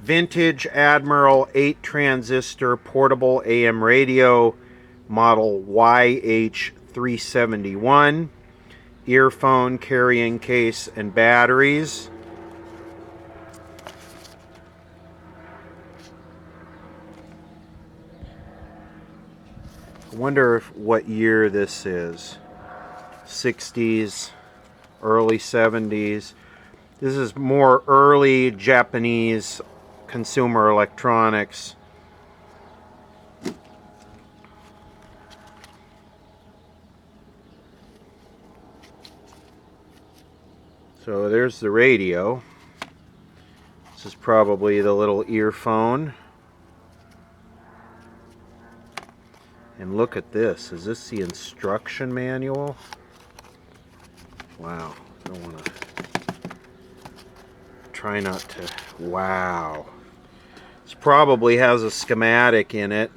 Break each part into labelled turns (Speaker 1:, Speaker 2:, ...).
Speaker 1: vintage Admiral 8 transistor portable AM radio, model YH371, earphone carrying case and batteries. I wonder what year this is. 60s, early 70s. This is more early Japanese consumer electronics. So there's the radio. This is probably the little earphone. And look at this. Is this the instruction manual? Wow. I don't want to... Try not to... Wow. This probably has a schematic in it.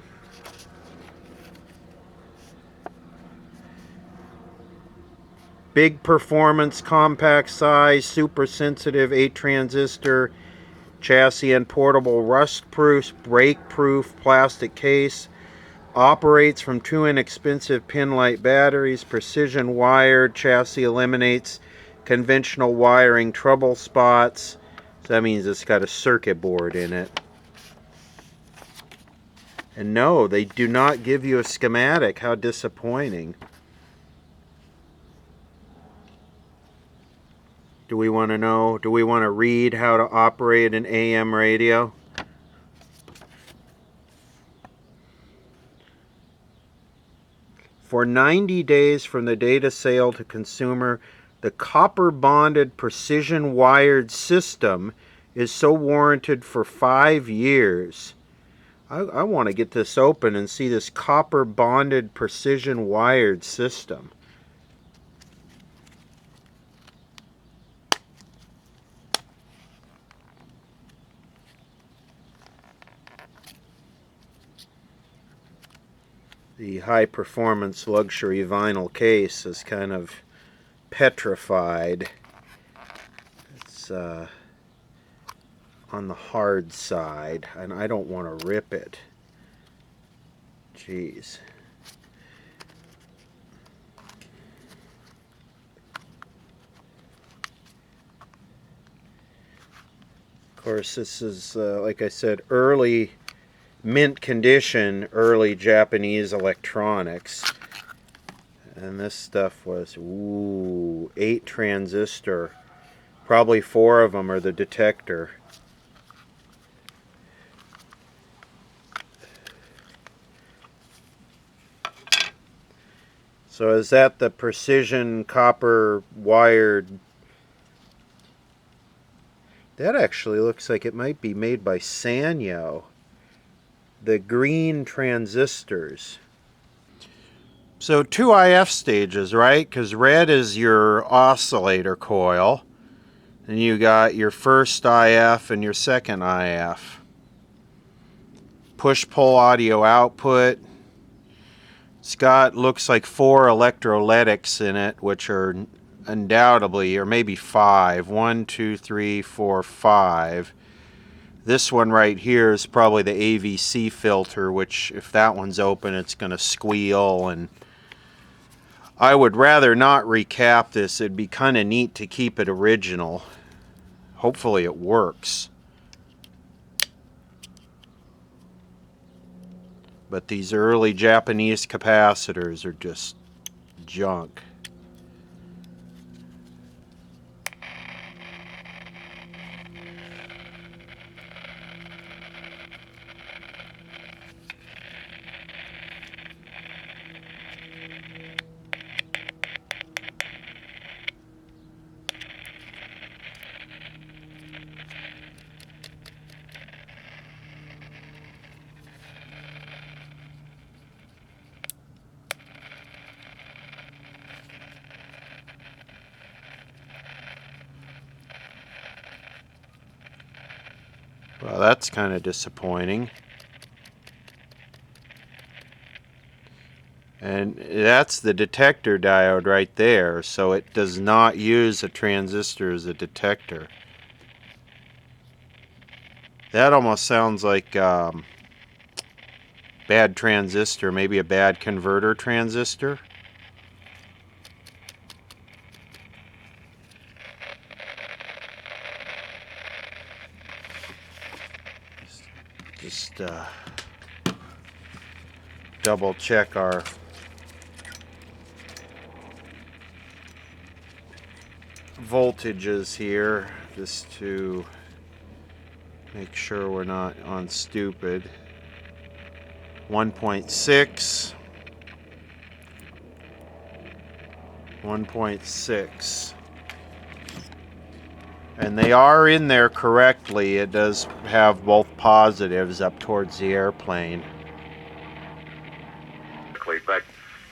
Speaker 1: Big performance, compact size, super sensitive 8 transistor chassis and portable, rust-proof, break-proof plastic case. Operates from 2 inexpensive pin-light batteries. Precision wired. Chassis eliminates conventional wiring trouble spots. So that means it's got a circuit board in it. And no, they do not give you a schematic. How disappointing. Do we want to know? Do we want to read how to operate an AM radio? For 90 days from the date of sale to consumer, the copper-bonded precision wired system is so warranted for 5 years. I want to get this open and see this copper-bonded precision wired system. The high-performance luxury vinyl case is kind of petrified. It's on the hard side, and I don't want to rip it. Jeez. Of course, this is, like I said, early mint condition, early Japanese electronics. And this stuff was, 8 transistor. Probably 4 of them are the detector. So is that the precision copper wired? That actually looks like it might be made by Sanyo. The green transistors. So 2 IF stages, right? Because red is your oscillator coil. And you got your first IF and your second IF. Push-pull audio output. It's got, looks like 4 electrolytics in it, which are undoubtedly, or maybe 5. 1, 2, 3, 4, 5. This one right here is probably the AVC filter, which if that one's open, it's going to squeal. And I would rather not recap this. It'd be kind of neat to keep it original. Hopefully it works. But these early Japanese capacitors are just junk. Well, that's kind of disappointing. And that's the detector diode right there, so it does not use a transistor as a detector. That almost sounds like bad transistor, maybe a bad converter transistor. Just double check our voltages here, just to make sure we're not on stupid. 1.6, 1.6, and they are in there correctly. It does have both positives up towards the airplane.
Speaker 2: But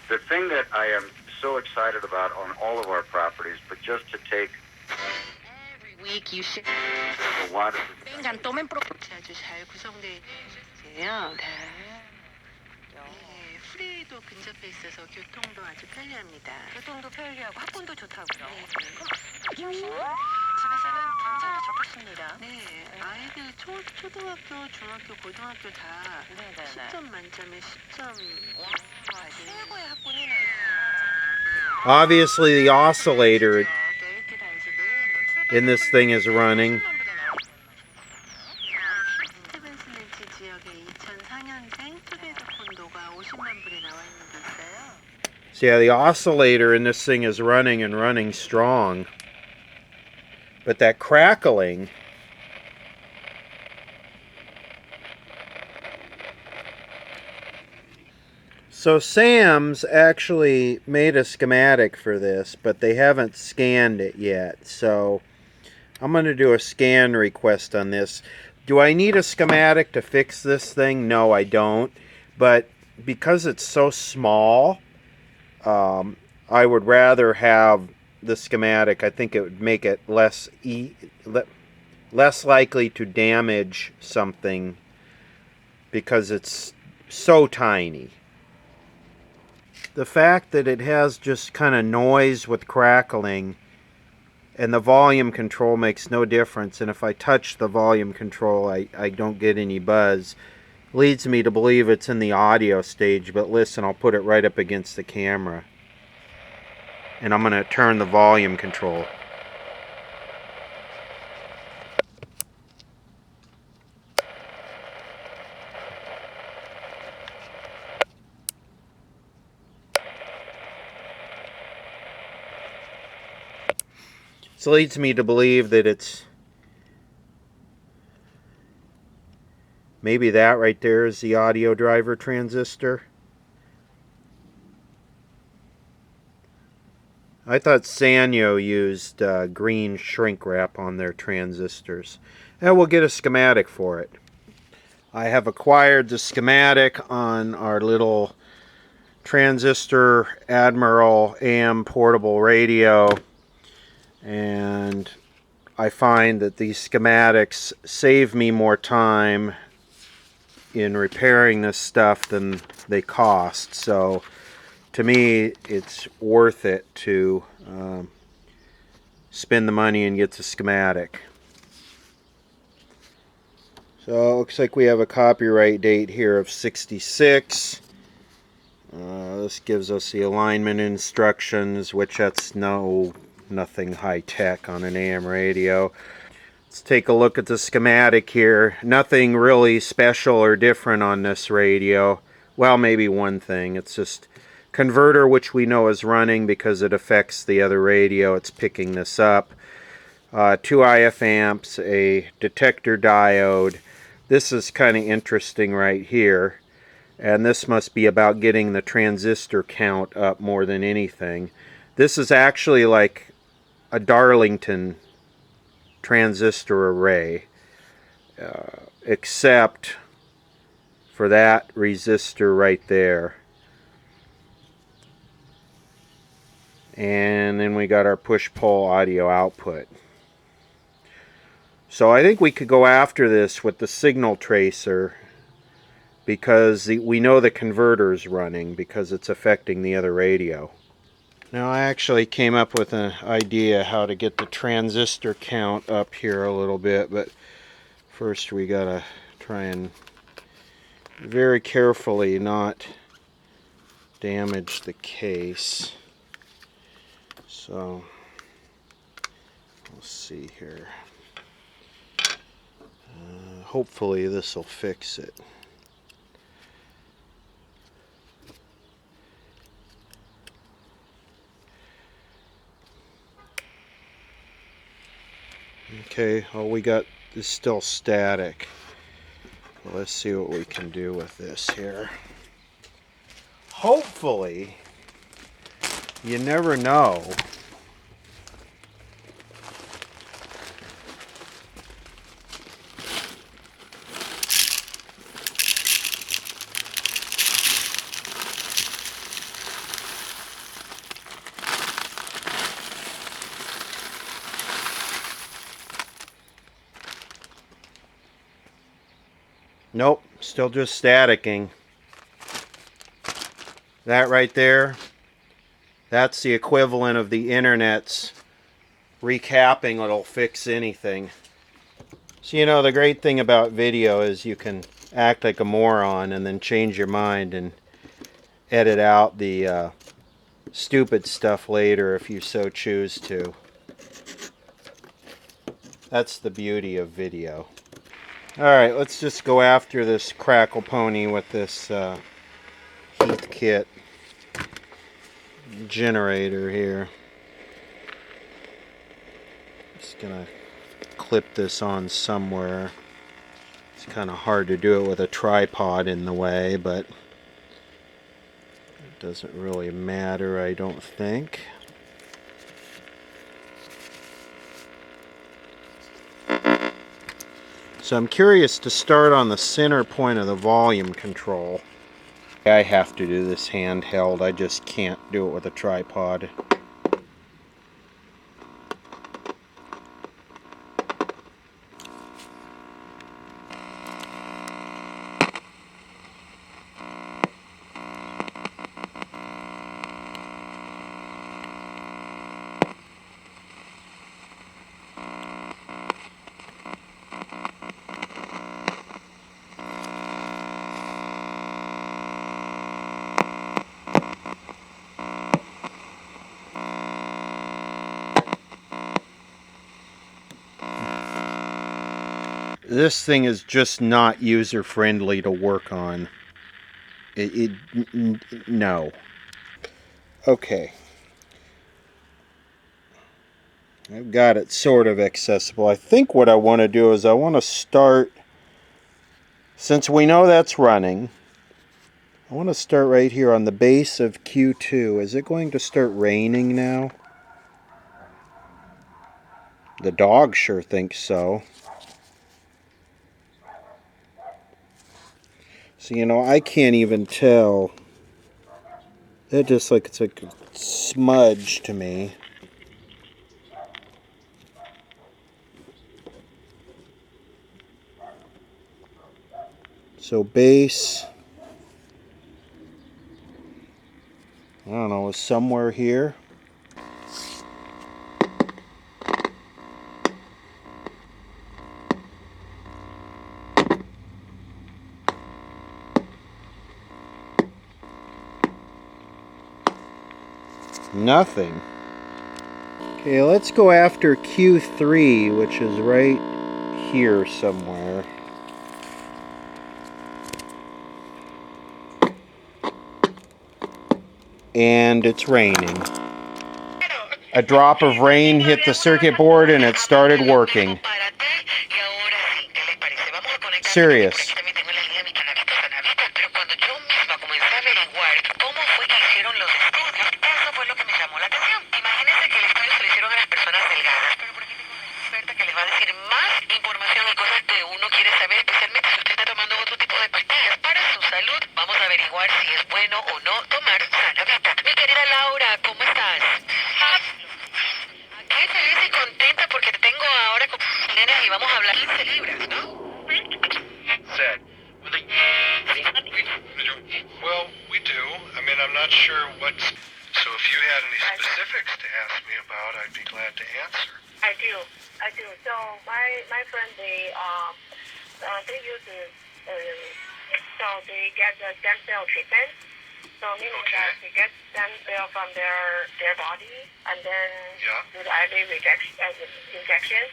Speaker 2: the thing that I am so excited about on all of our properties, but just to take
Speaker 3: every week you should
Speaker 2: a lot of
Speaker 3: 아주 잘 구성돼 있어요. 프리도 근접해 있어서 교통도 아주 편리합니다. 교통도 편리하고 학군도 좋다고요. 집에서는 굉장히 좋겠습니다. 네, 아이들 초등학교, 중학교, 고등학교 다 10점 만점에 10점. 최고의 학군이네요.
Speaker 1: Obviously, the oscillator in this thing is running. So yeah, the oscillator in this thing is running and running strong. But that crackling, so Sam's actually made a schematic for this, but they haven't scanned it yet. So I'm going to do a scan request on this. Do I need a schematic to fix this thing? No, I don't. But because it's so small, I would rather have the schematic. I think it would make it less likely to damage something because it's so tiny. The fact that it has just kind of noise with crackling and the volume control makes no difference, and if I touch the volume control I don't get any buzz, leads me to believe it's in the audio stage. But listen, I'll put it right up against the camera and I'm going to turn the volume control. This leads me to believe that it's maybe that right there is the audio driver transistor. I thought Sanyo used green shrink wrap on their transistors. And we'll get a schematic for it. I have acquired the schematic on our little Transistor Admiral AM portable radio, and I find that these schematics save me more time in repairing this stuff than they cost. So to me, it's worth it to spend the money and get the schematic. So it looks like we have a copyright date here of 66. This gives us the alignment instructions, which that's nothing high tech on an AM radio. Let's take a look at the schematic here. Nothing really special or different on this radio. Well, maybe one thing. It's just converter, which we know is running because it affects the other radio. It's picking this up. 2 IF amps, a detector diode. This is kind of interesting right here. And this must be about getting the transistor count up more than anything. This is actually like a Darlington transistor array, except for that resistor right there. And then we got our push-pull audio output. So I think we could go after this with the signal tracer, because we know the converter is running because it's affecting the other radio. Now I actually came up with an idea how to get the transistor count up here a little bit, but First we gotta try and very carefully not damage the case. So let's see here. Hopefully this will fix it. Okay, all we got is still static. Let's see what we can do with this here. Hopefully, you never know. Nope, still just staticking. That right there, that's the equivalent of the internet's recapping what'll fix anything. So you know, the great thing about video is you can act like a moron and then change your mind and edit out the stupid stuff later if you so choose to. That's the beauty of video. Alright, let's just go after this crackle pony with this heat kit generator here. Just gonna clip this on somewhere. It's kind of hard to do it with a tripod in the way, but it doesn't really matter, I don't think. So I'm curious to start on the center point of the volume control. I have to do this handheld, I just can't do it with a tripod. This thing is just not user-friendly to work on. No. Okay. I've got it sort of accessible. I think what I want to do is I want to start, since we know that's running, I want to start right here on the base of Q2. Is it going to start raining now? The dog sure thinks so. So, you know, I can't even tell. That just like, it's like a smudge to me. So base, I don't know, is somewhere here. Nothing. Okay, let's go after Q3, which is right here somewhere. And it's raining. A drop of rain hit the circuit board and it started working. Serious.
Speaker 4: Well, we do. I mean, I'm not sure what's... So if you had any specifics to ask me about, I'd be glad to answer.
Speaker 5: I do. So my friend, they use so they get the stem cell treatment. So meaning that they get stem cell from their body and then do the IV injection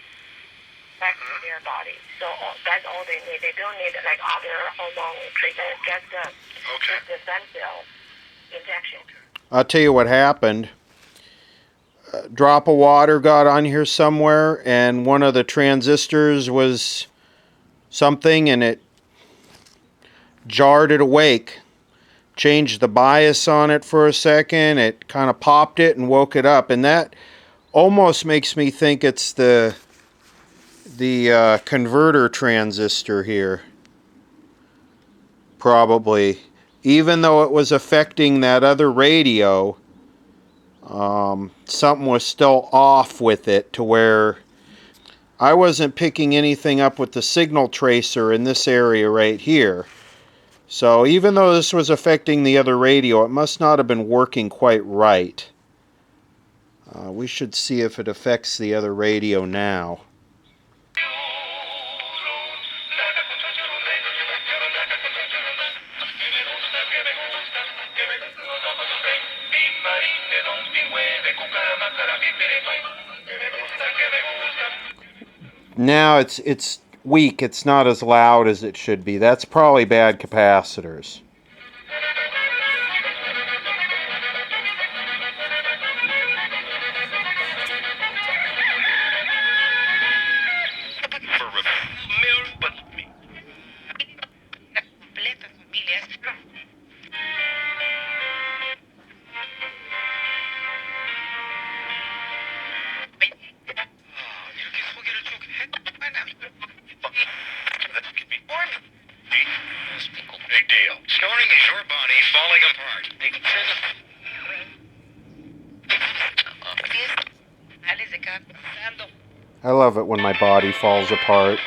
Speaker 5: back to their body. So that's all they need. They don't need like other hormone treatment. Just the stem cell injection.
Speaker 1: I'll tell you what happened. A drop of water got on here somewhere, and one of the transistors was something, and it jarred it awake. Changed the bias on it for a second. It kind of popped it and woke it up, and that almost makes me think it's the converter transistor here. Probably. Even though it was affecting that other radio, something was still off with it to where I wasn't picking anything up with the signal tracer in this area right here. So even though this was affecting the other radio, it must not have been working quite right. We should see if it affects the other radio now. Now it's weak. It's not as loud as it should be. That's probably bad capacitors.
Speaker 4: Big deal. Scoring is your body falling apart.
Speaker 1: I love it when my body falls apart.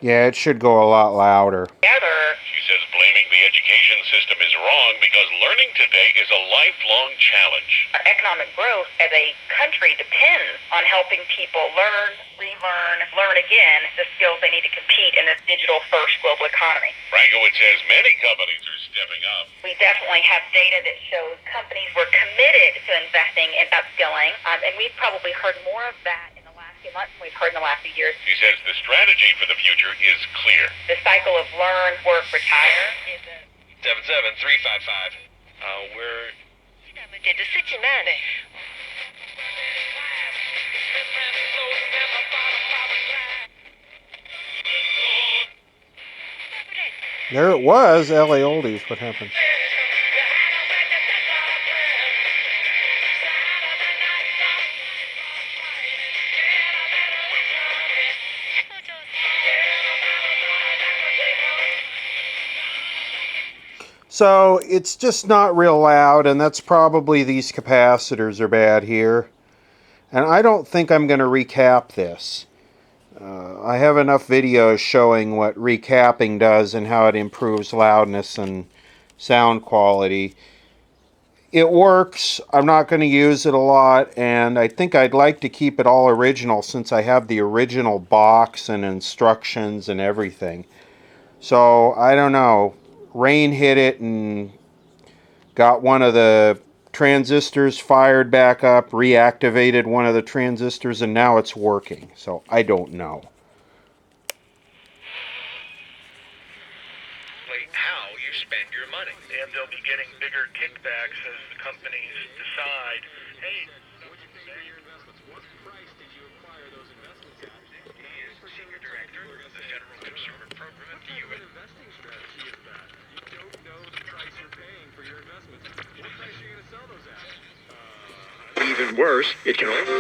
Speaker 1: Yeah, it should go a lot louder.
Speaker 6: She says blaming the education system is wrong because learning today is a lifelong challenge.
Speaker 5: Our economic growth as a country depends on helping people learn, relearn, learn again the skills they need to compete in this digital-first global economy.
Speaker 6: Frankowitz says many companies are stepping up.
Speaker 5: We definitely have data that shows companies were committed to investing in upskilling, and we've probably heard more of that in the last few months than we've heard in the last few years.
Speaker 6: She says the strategy for the future is clear.
Speaker 5: The cycle of learn, work, retire is a
Speaker 6: 77355. We're...
Speaker 1: There it was, LA Oldies. What happened? So it's just not real loud, and that's probably these capacitors are bad here. And I don't think I'm going to recap this. I have enough videos showing what recapping does and how it improves loudness and sound quality. It works. I'm not going to use it a lot, and I think I'd like to keep it all original since I have the original box and instructions and everything. So, I don't know. Rain hit it and got one of the transistors fired back up, reactivated one of the transistors, and now it's working. So I don't know.
Speaker 4: How you spend your money. And they'll be getting bigger kickbacks as the companies decide, hey, what did you pay for your investments? What price did you acquire those investments at? He is Senior Director of the Federal Consumer Program at the U.S. investing strategy is that you don't know the price you're paying for your investments. What price are you going to sell those at? Even worse, it can only... using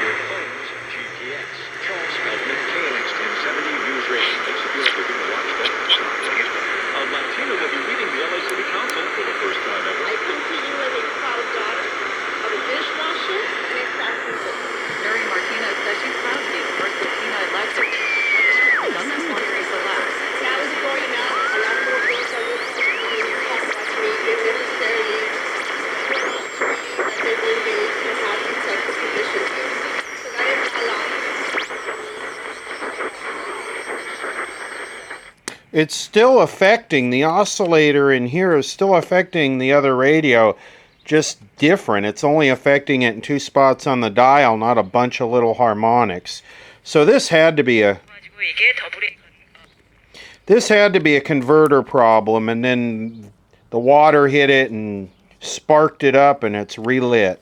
Speaker 4: your phone's GPS. Charles Feldman, KNX 1070 News Radio. Thanks if you're looking to watch that. A Latino will be leading the LA City Council for the first time ever.
Speaker 7: I come to you as a proud daughter of a dishwasher and a factory worker.
Speaker 3: Mary Martinez says she's proud to be the first Latina elected. Doesn't want to relax.
Speaker 7: Now is growing up, a lot more things are looking to be passed by me if necessarily.
Speaker 1: It's still affecting, the oscillator in here is still affecting the other radio, just different. It's only affecting it in 2 spots on the dial, not a bunch of little harmonics. So this had to be a converter problem, and then the water hit it and sparked it up and it's relit.